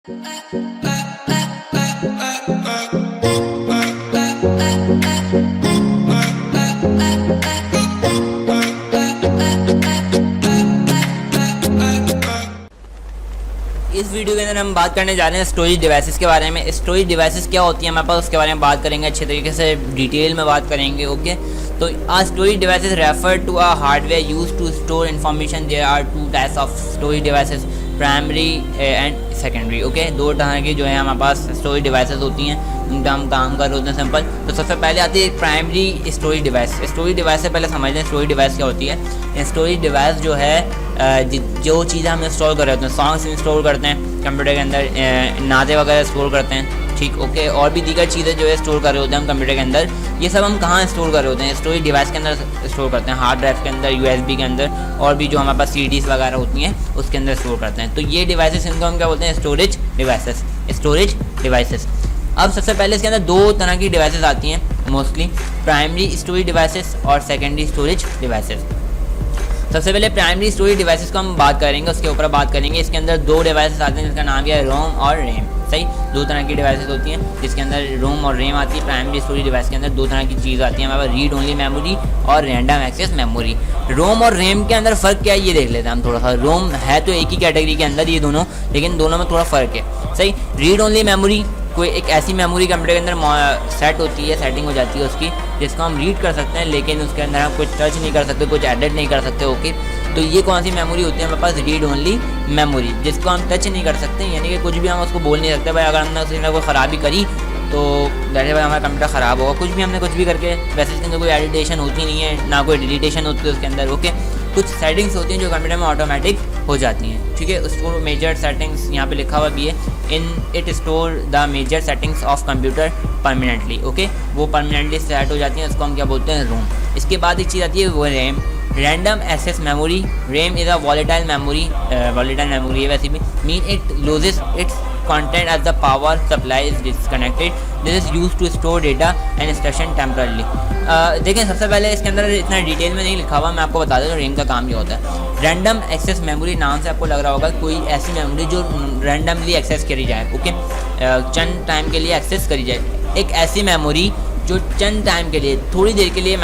इस वीडियो के अंदर हम बात करने जा रहे हैं स्टोरेज डिवाइसेस के बारे में। स्टोरेज डिवाइसेस क्या होती है हमारे पास, उसके बारे में बात करेंगे, अच्छे तरीके से डिटेल में बात करेंगे। ओके, तो storage devices refer to a hardware use to store information. There are two types of storage devices, primary and secondary. Okay, दो तरह की जो है हमारे पास स्टोरेज डिवाइसेस होती हैं, उनका हम काम कर होते हैं सिंपल। तो सबसे पहले आती है primary storage device. Storage device से पहले समझ लें स्टोरेज डिवाइस क्या होती है। स्टोरेज डिवाइस जो है जो चीज़ें हम इंस्टॉल कर रहे होते हैं, सॉन्ग्स इंस्टॉल करते हैं कंप्यूटर के अंदर, नाते वगैरह स्टोर करते हैं, ठीक। ओके, और भी दीगर चीज़ें जो है स्टोर कर रहे होते हैं हम कंप्यूटर के अंदर, ये सब हम कहाँ स्टोर कर रहे होते हैं? स्टोरेज डिवाइस के अंदर स्टोर करते हैं, हार्ड ड्राइव के अंदर, यूएसबी के अंदर, और भी जो हमारे पास सीडीज वगैरह होती हैं उसके अंदर स्टोर करते हैं। तो ये डिवाइसेस, इनको हम क्या बोलते हैं? Storage devices. Storage devices. अब सबसे पहले इसके अंदर दो तरह की डिवाइसेस आती हैं मोस्टली, प्राइमरी स्टोरेज डिवाइसेस और सेकेंडरी स्टोरेज डिवाइसेस। सबसे पहले प्राइमरी स्टोरेज डिवाइसेस को हम बात करेंगे, उसके ऊपर बात करेंगे। इसके अंदर दो डिवाइसेस आते हैं जिसका नाम है रोम और रैम। सही, दो तरह की डिवाइसेस होती हैं जिसके अंदर रोम और रैम आती है। प्राइमरी स्टोरेज डिवाइस के अंदर दो तरह की चीज़ आती है हमारे पास, रीड ओनली मेमोरी और रैंडम एक्सेस मेमोरी। रोम और रैम के अंदर फ़र्क क्या है ये देख लेते हैं हम थोड़ा सा। रोम है तो एक ही कैटेगरी के अंदर ये दोनों, लेकिन दोनों में थोड़ा फ़र्क है। सही, रीड ओनली मेमोरी कोई एक ऐसी मेमोरी कंप्यूटर के अंदर सेट होती है, सेटिंग हो जाती है उसकी, जिसको हम रीड कर सकते हैं, लेकिन उसके अंदर हम कुछ टच नहीं कर सकते, कुछ एडिट नहीं कर सकते। ओके, तो ये कौन सी मेमोरी होती है हमारे पास? रीड ओनली मेमोरी, जिसको हम टच नहीं कर सकते, यानी कि कुछ भी हम उसको बोल नहीं सकते भाई अगर हमने उसने कोई ख़राबी करी तो जैसे भाई हमारा कंप्यूटर ख़राब होगा, कुछ भी हमने कुछ भी करके। वैसे इसके अंदर कोई एडिटेशन होती नहीं है, ना कोई डिलीटेशन होती है उसके अंदर। ओके, कुछ सेटिंग्स होती हैं जो कंप्यूटर में ऑटोमेटिक हो जाती हैं, ठीक है। उसको मेजर सेटिंग्स यहाँ पे लिखा हुआ भी है, in it store the major settings of computer permanently. Okay, वो परमानेंटली सेट हो जाती हैं, उसको हम क्या बोलते हैं? रोम। इसके बाद एक चीज़ आती है वो RAM, random access memory. RAM is a volatile memory है वैसे भी, mean it loses its content as the power supply is disconnected. This is used to store data and instruction temporarily. देखें, सबसे पहले इसके अंदर इतना डिटेल में नहीं लिखा हुआ, मैं आपको बता दूं रैम का काम क्या होता है। रैंडम एक्सेस मेमोरी नाम से आपको लग रहा होगा कोई ऐसी मेमोरी जो रैंडमली एक्सेस करी जाए। ओके, चंद टाइम के लिए एक्सेस करी जाए। एक ऐसी मेमोरी जो चंद टाइम के लिए, थोड़ी देर के लिए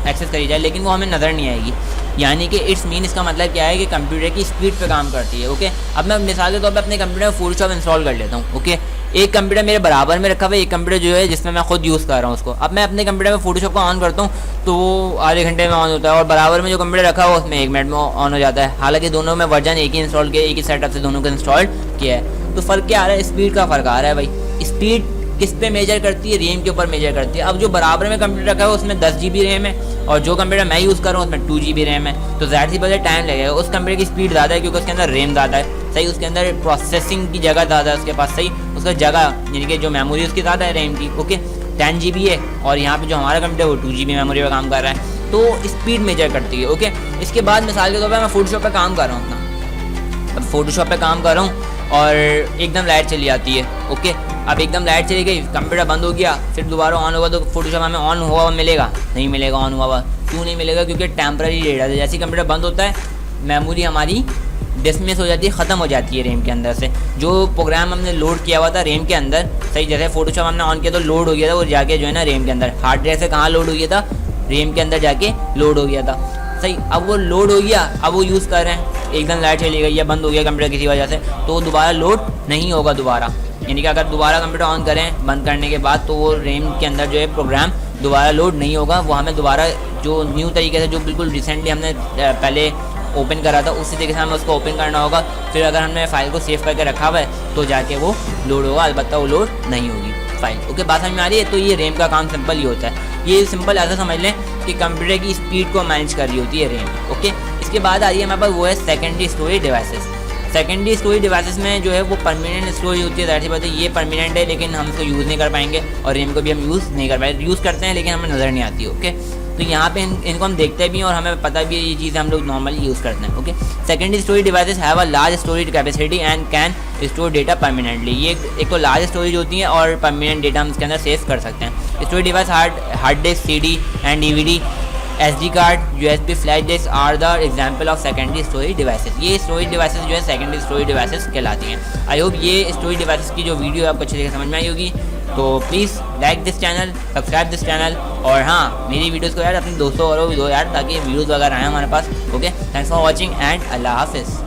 एक्सेस करी जाए, लेकिन वो हमें नज़र नहीं आएगी। यानी कि इट्स मीन, इसका मतलब क्या है कि कंप्यूटर की स्पीड पे काम करती है। ओके, अब मैं मिसाल के तौर पे अपने कंप्यूटर में फोटोशॉप इंस्टॉल कर लेता हूँ। ओके, एक कंप्यूटर मेरे बराबर में रखा हुआ है, एक कंप्यूटर जो है जिसमें मैं खुद यूज़ कर रहा हूँ उसको। अब मैं अपने कंप्यूटर में फोटोशॉप को ऑन करता हूँ तो वो आधे घंटे में ऑन होता है, और बराबर में जो कंप्यूटर रखा हुआ उसमें 1 मिनट में ऑन हो जाता है। हालांकि दोनों में वर्जन एक ही इंस्टॉल किया, एक ही सेटअप से दोनों को इंस्टॉल किया है। तो फ़र्क क्या आ रहा है? स्पीड का फ़र्क आ रहा है भाई। स्पीड किस पे मेजर करती है? रैम के ऊपर मेजर करती है। अब जो बराबर में कंप्यूटर रखा है उसमें 10 GB रैम है, और जो कंप्यूटर मैं यूज़ कर रहा हूँ उसमें 2 GB रैम है, तो ज़ाहिर सी बात है टाइम लगेगा। उस कंप्यूटर की स्पीड ज़्यादा है क्योंकि उसके अंदर रैम ज़्यादा है। सही, उसके अंदर प्रोसेसिंग की जगह ज़्यादा है उसके पास। सही, उसका जगह यानी कि जो मेमोरी उसकी ज़्यादा है रैम की। ओके, 10 GB है, और यहाँ पे जो हमारा कंप्यूटर वो 2 GB मेमोरी पर काम कर रहा है, तो स्पीड मेजर करती है। ओके, इसके बाद मिसाल के तौर पर मैं फोटोशॉप पर काम कर रहा हूँ अपना, अब फोटोशॉप पर काम कर रहा हूँ और एकदम लाइट चली आती है। ओके, अब एकदम लाइट चली गई, कंप्यूटर बंद हो गया, फिर दोबारा ऑन होगा तो फोटोशॉप हमें ऑन हुआ मिलेगा? नहीं मिलेगा ऑन हुआ। क्यों नहीं मिलेगा? क्योंकि टेम्पररी डेटा है। जैसे कंप्यूटर बंद होता है, मेमोरी हमारी डिसमिस हो जाती है, ख़त्म हो जाती है रैम के अंदर से। जो प्रोग्राम हमने लोड किया हुआ था रैम के अंदर, सही, जैसे फोटोशॉप हमने ऑन किया तो लोड हो गया था, वो जाके जो है ना रैम के अंदर, हार्ड ड्राइव से कहाँ लोड हो गया था? रैम के अंदर जाके लोड हो गया था। सही, अब वो लोड हो गया, अब वो यूज़ कर रहे हैं, एकदम लाइट चली गई या बंद हो गया कंप्यूटर किसी वजह से, तो दोबारा लोड नहीं होगा दोबारा। यानी कि अगर दोबारा कंप्यूटर ऑन करें बंद करने के बाद, तो वो रैम के अंदर जो है प्रोग्राम दोबारा लोड नहीं होगा। वो हमें दोबारा जो न्यू तरीके से, जो बिल्कुल रिसेंटली हमने पहले ओपन करा था, उसी तरीके से हमें उसको ओपन करना होगा। फिर अगर हमने फाइल को सेव करके रखा हुआ है तो जाके वो लोड होगा, अलबत्ता वो लोड नहीं होगी फाइल। ओके, बात समझ में आ रही है? तो ये रैम का काम सिंपल ही होता है। ये सिंपल ऐसा समझ लें कि कंप्यूटर की स्पीड को मैनेज कर रही होती है रैम। ओके, इसके बाद आ रही है हमारे पास वो है secondary storage devices. Secondary storage devices में जो है वो परमानेंट स्टोरेज होती है। ज़ाहिर सी बात है ये परमानेंट है, लेकिन हम इसको यूज़ नहीं कर पाएंगे, और रैम को भी हम यूज़ नहीं कर पाएंगे। यूज़ करते हैं लेकिन हमें नज़र नहीं आती। ओके, तो यहाँ पे इनको हम देखते भी हैं और हमें पता भी है ये चीज़ें हम लोग नॉर्मली यूज़ करते हैं। Okay, secondary storage devices have a large storage capacity and can store data permanently. ये एक तो लार्ज स्टोरेज होती है और परमानेंट डेटा हम इसके अंदर सेव कर सकते हैं। Storage device hard disk, CD and DVD SD card, USB flash disk are the example of secondary storage devices. ये स्टोरेज डिवाइसेस जो है सेकेंडरी स्टोरेज डिवाइसेस कहलाती हैं। आई होप ये स्टोरेज डिवाइसेस की जो वीडियो है आपको अच्छी तरह समझ में आई होगी। तो please like this channel, subscribe this channel, और हाँ मेरी वीडियोज़ को यार अपने दोस्तों और भी दो यार, ताकि व्यूज़ वगैरह आए हमारे पास। Okay, thanks for watching and अल्लाह हाफिज़।